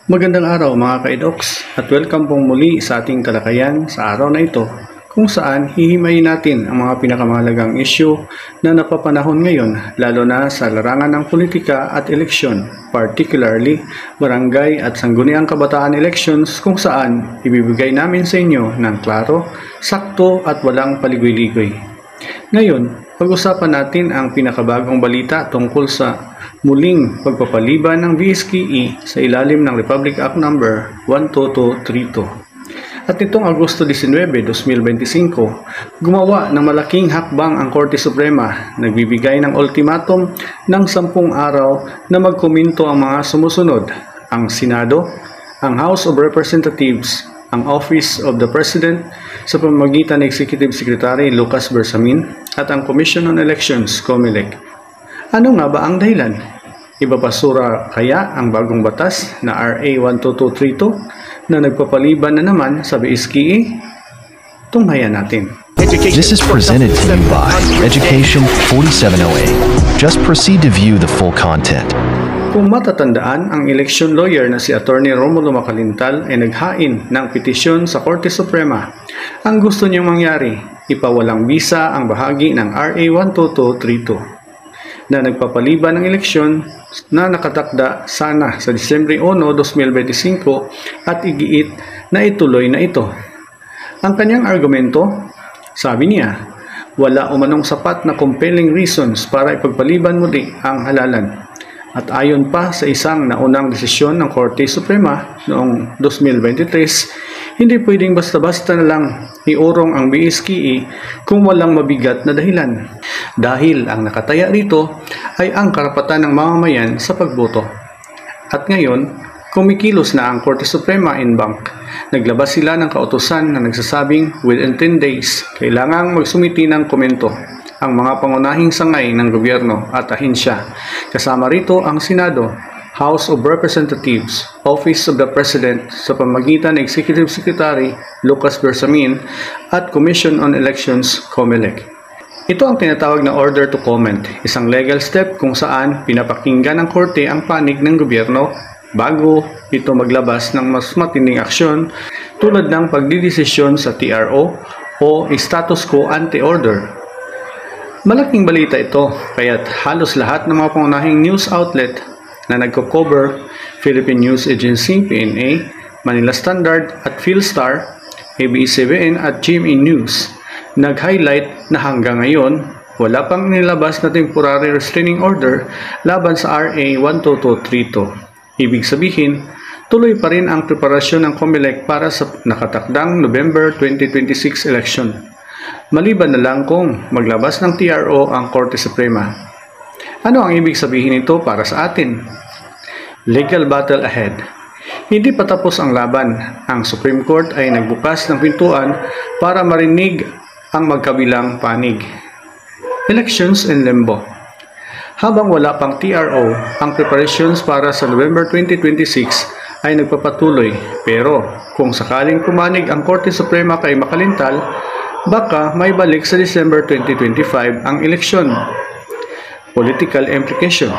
Magandang araw mga ka-edoks at welcome pong muli sa ating talakayan sa araw na ito kung saan hihimayin natin ang mga pinakamahalagang issue na napapanahon ngayon lalo na sa larangan ng politika at eleksyon, particularly barangay at sangguniang kabataan elections kung saan ibibigay namin sa inyo ng klaro, sakto at walang paligoy-ligoy. Ngayon, pag-usapan natin ang pinakabagong balita tungkol sa muling pagpapaliban ng BSKE sa ilalim ng Republic Act No. 12232. At nitong Agosto 19, 2025, gumawa ng malaking hakbang ang Korte Suprema, nagbibigay ng ultimatum ng 10 araw na magkomento ang mga sumusunod, ang Senado, ang House of Representatives, ang Office of the President sa pamamagitan ng Executive Secretary Lucas Bersamin at ang Commission on Elections, COMELEC. Ano nga ba ang dahilan? Ibabasura kaya ang bagong batas na RA 12232 na nagpapaliban na naman sa BSKE? Tunghayan natin. This is presented to you by Education 4708. Just proceed to view the full content. Kung matatandaan, ang election lawyer na si Attorney Romulo Macalintal ay naghain ng petisyon sa Korte Suprema. Ang gusto niyang mangyari, ipawalang bisa ang bahagi ng RA 12232 na nagpapaliban ng eleksyon na nakatakda sana sa Disyembre 1, 2025 at igiit na ituloy na ito. Ang kanyang argumento, sabi niya, wala umanong sapat na compelling reasons para ipagpaliban muli ang halalan. At ayon pa sa isang naunang desisyon ng Korte Suprema noong 2023, hindi pwedeng basta-basta na lang iurong ang BSKE kung walang mabigat na dahilan. Dahil ang nakataya rito ay ang karapatan ng mamamayan sa pagboto. At ngayon, kumikilos na ang Korte Suprema en banc. Naglabas sila ng kautusan na nagsasabing within 10 days, kailangang magsumiti ng komento ang mga pangunahing sangay ng gobyerno at ahensya. Kasama rito ang Senado, House of Representatives, Office of the President sa pamamagitan ng Executive Secretary Lucas Bersamin at Commission on Elections, COMELEC. Ito ang tinatawag na order to comment, isang legal step kung saan pinapakinggan ng korte ang panig ng gobyerno bago ito maglabas ng mas matinding aksyon tulad ng pagdidesisyon sa TRO o status quo ante order. Malaking balita ito, kaya't halos lahat ng mga pangunahing news outlet na nagko-cover, Philippine News Agency, PNA, Manila Standard at PhilStar, ABS-CBN at GMA News, nag-highlight na hanggang ngayon, wala pang nilabas na temporary restraining order laban sa RA 12232. Ibig sabihin, tuloy pa rin ang preparasyon ng COMELEC para sa nakatakdang November 2026 election. Maliban na lang kung maglabas ng TRO ang Korte Suprema. Ano ang ibig sabihin nito para sa atin? Legal battle ahead. Hindi pa tapos ang laban. Ang Supreme Court ay nagbukas ng pintuan para marinig ang magkabilang panig. Elections in limbo. Habang wala pang TRO, ang preparations para sa November 2026 ay nagpapatuloy. Pero kung sakaling pumanig ang Korte Suprema kay Macalintal, baka may balik sa December 2025 ang eleksyon. Political implication.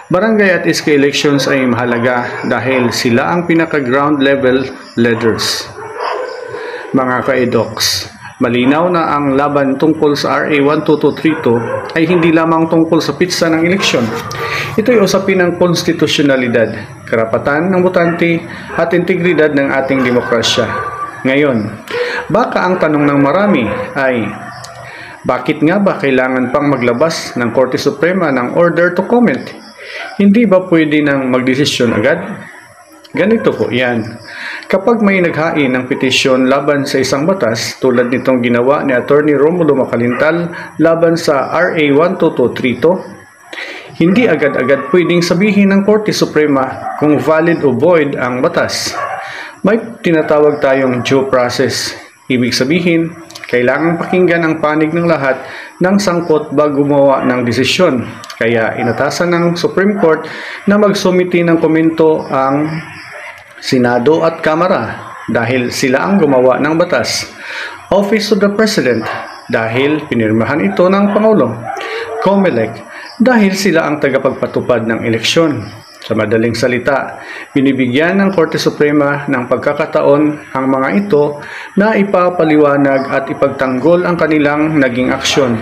Barangay at SK elections ay mahalaga dahil sila ang pinaka-ground level leaders. Mga ka-edoks, malinaw na ang laban tungkol sa RA 12232 ay hindi lamang tungkol sa pitsa ng eleksyon. Ito ay usapin ng konstitusyonalidad, karapatan ng botante at integridad ng ating demokrasya. Ngayon, baka ang tanong ng marami ay, bakit nga ba kailangan pang maglabas ng Korte Suprema ng order to comment? Hindi ba pwede nang magdesisyon agad? Ganito po yan. Kapag may naghain ng petisyon laban sa isang batas, tulad nitong ginawa ni Attorney Romulo Macalintal laban sa RA 12232, hindi agad-agad pwedeng sabihin ng Korte Suprema kung valid o void ang batas. May tinatawag tayong due process. Ibig sabihin, kailangang pakinggan ang panig ng lahat ng sangkot bago gumawa ng desisyon. Kaya inatasan ng Supreme Court na magsumiti ng komento ang Senado at Kamara dahil sila ang gumawa ng batas. Office of the President dahil pinirmahan ito ng Pangulo. COMELEC dahil sila ang tagapagpatupad ng eleksyon. Sa madaling salita, binibigyan ng Korte Suprema ng pagkakataon ang mga ito na ipapaliwanag at ipagtanggol ang kanilang naging aksyon.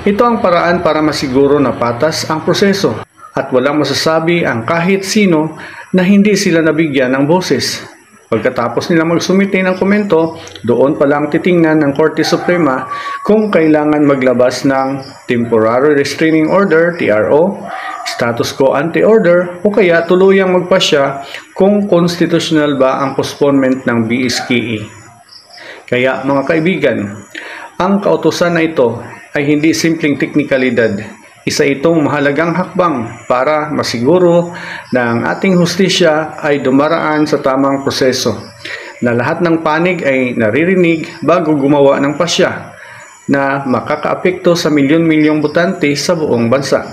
Ito ang paraan para masiguro na patas ang proseso at walang masasabi ang kahit sino na hindi sila nabigyan ng boses. Pagkatapos nila magsumite ng komento, doon pa lang titingnan ng Korte Suprema kung kailangan maglabas ng Temporary Restraining Order, TRO, Status Quo Ante Order, o kaya tuluyang magpasya kung constitutional ba ang postponement ng BSKE. Kaya mga kaibigan, ang kautusan na ito ay hindi simpleng teknikalidad. Isa itong mahalagang hakbang para masiguro na ang ating hustisya ay dumaraan sa tamang proseso, na lahat ng panig ay naririnig bago gumawa ng pasya na makakaapekto sa milyon-milyong botante sa buong bansa.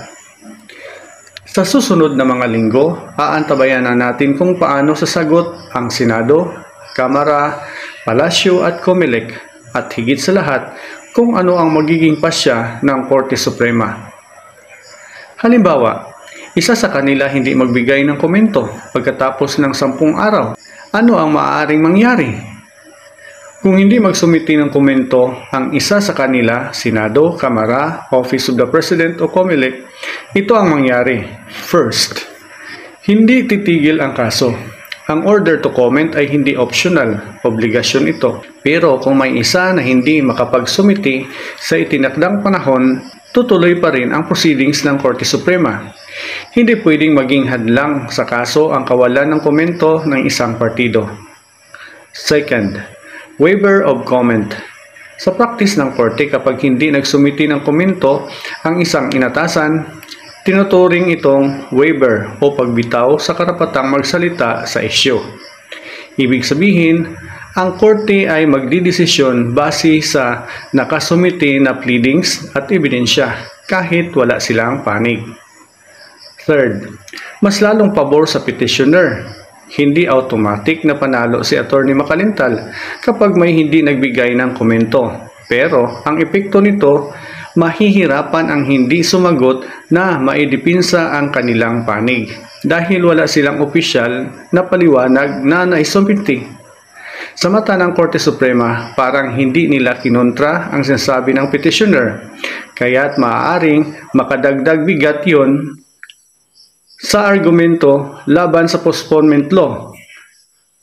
Sa susunod na mga linggo, aantabayan na natin kung paano sasagot ang Senado, Kamara, Palasyo at Comelec at higit sa lahat kung ano ang magiging pasya ng Korte Suprema. Halimbawa, isa sa kanila hindi magbigay ng komento pagkatapos ng 10 araw. Ano ang maaaring mangyari? Kung hindi magsumiti ng komento ang isa sa kanila, Senado, Kamara, Office of the President o Comelec, ito ang mangyari. First, hindi titigil ang kaso. Ang order to comment ay hindi optional, obligasyon ito. Pero kung may isa na hindi makapagsumiti sa itinakdang panahon, tutuloy pa rin ang proceedings ng Korte Suprema. Hindi pwedeng maging hadlang sa kaso ang kawalan ng komento ng isang partido. Second, waiver of comment. Sa practice ng Korte, kapag hindi nagsumiti ng komento ang isang inatasan, tinuturing itong waiver o pagbitaw sa karapatang magsalita sa isyu. Ibig sabihin, ang Korte ay magdidesisyon base sa nakasumite na pleadings at ebidensya kahit wala silang panig. Third, mas lalong pabor sa petitioner. Hindi automatic na panalo si Atty. Makalintal kapag may hindi nagbigay ng komento. Pero ang epekto nito, mahihirapan ang hindi sumagot na maidipinsa ang kanilang panig dahil wala silang opisyal na paliwanag na naisumiti. Sa mata ng Korte Suprema, parang hindi nila kinontra ang sinasabi ng petitioner, kaya't maaaring makadagdag bigat yon sa argumento laban sa postponement law.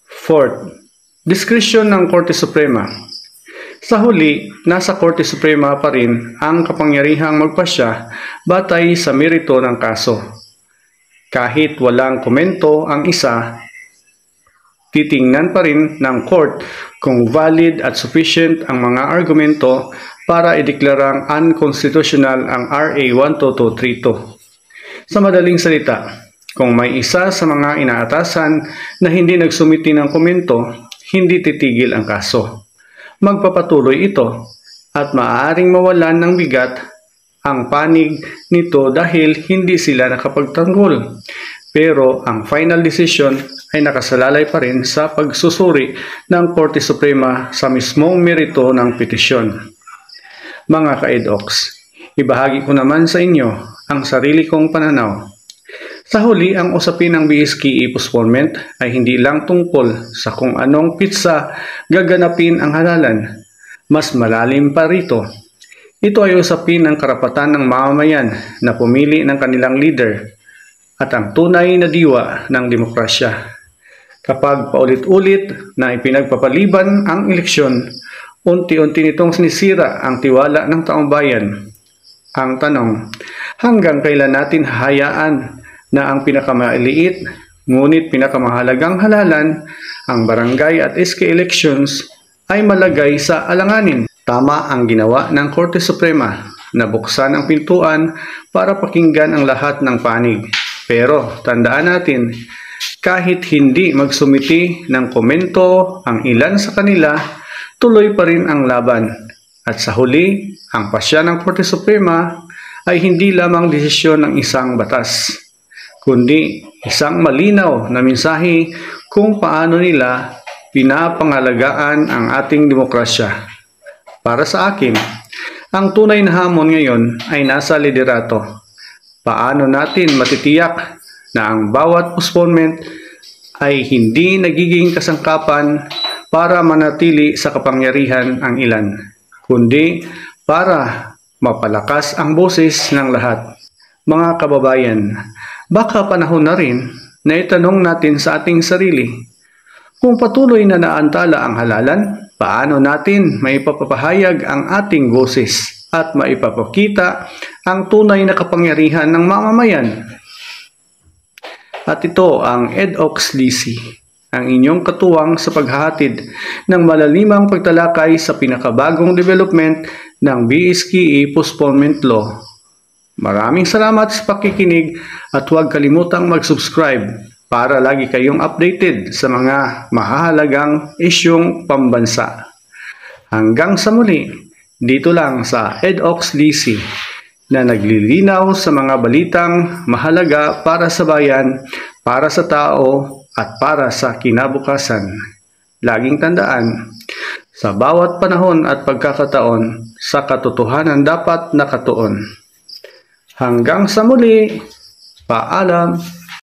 Fourth, discretion ng Korte Suprema. Sa huli, nasa Korte Suprema pa rin ang kapangyarihang magpasya batay sa merito ng kaso. Kahit walang komento ang isa, titingnan pa rin ng court kung valid at sufficient ang mga argumento para ideklarang unconstitutional ang RA 12232. Sa madaling salita, kung may isa sa mga inaatasan na hindi nagsumiti ng komento, hindi titigil ang kaso. Magpapatuloy ito at maaaring mawalan ng bigat ang panig nito dahil hindi sila nakapagtanggol. Pero ang final decision ay nakasalalay pa rin sa pagsusuri ng Korte Suprema sa mismong merito ng petisyon. Mga ka-EDOX, ibahagi ko naman sa inyo ang sarili kong pananaw. Sa huli, ang usapin ng BSKE postponement ay hindi lang tungkol sa kung anong pitsa gaganapin ang halalan. Mas malalim pa rito. Ito ay usapin ng karapatan ng mamamayan na pumili ng kanilang leader at ang tunay na diwa ng demokrasya. Kapag paulit-ulit na ipinagpapaliban ang eleksyon, unti-unti nitong sinisira ang tiwala ng taong bayan. Ang tanong, hanggang kailan natin hahayaan na ang pinakamaliit ngunit pinakamahalagang halalan, ang barangay at SK elections, ay malagay sa alanganin? Tama ang ginawa ng Korte Suprema na buksan ang pintuan para pakinggan ang lahat ng panig. Pero tandaan natin, kahit hindi magsumiti ng komento ang ilan sa kanila, tuloy pa rin ang laban. At sa huli, ang pasya ng Korte Suprema ay hindi lamang desisyon ng isang batas, kundi isang malinaw na mensahe kung paano nila pinapangalagaan ang ating demokrasya. Para sa akin, ang tunay na hamon ngayon ay nasa liderato. Paano natin matitiyak na ang bawat postponement ay hindi nagiging kasangkapan para manatili sa kapangyarihan ang ilan, kundi para mapalakas ang boses ng lahat. Mga kababayan, baka panahon na rin na itanong natin sa ating sarili, kung patuloy na naantala ang halalan, paano natin maipapahayag ang ating boses at maipapakita ang tunay na kapangyarihan ng mamamayan? At ito ang EdOx Lisi, ang inyong katuwang sa paghahatid ng malalimang pagtalakay sa pinakabagong development ng BSKE Postponement Law. Maraming salamat sa pakikinig at huwag kalimutang mag-subscribe para lagi kayong updated sa mga mahahalagang isyong pambansa. Hanggang sa muli, dito lang sa EdOx Lisi na naglilinaw sa mga balitang mahalaga para sa bayan, para sa tao, at para sa kinabukasan. Laging tandaan, sa bawat panahon at pagkakataon, sa katotohanan dapat nakatuon. Hanggang sa muli, paalam.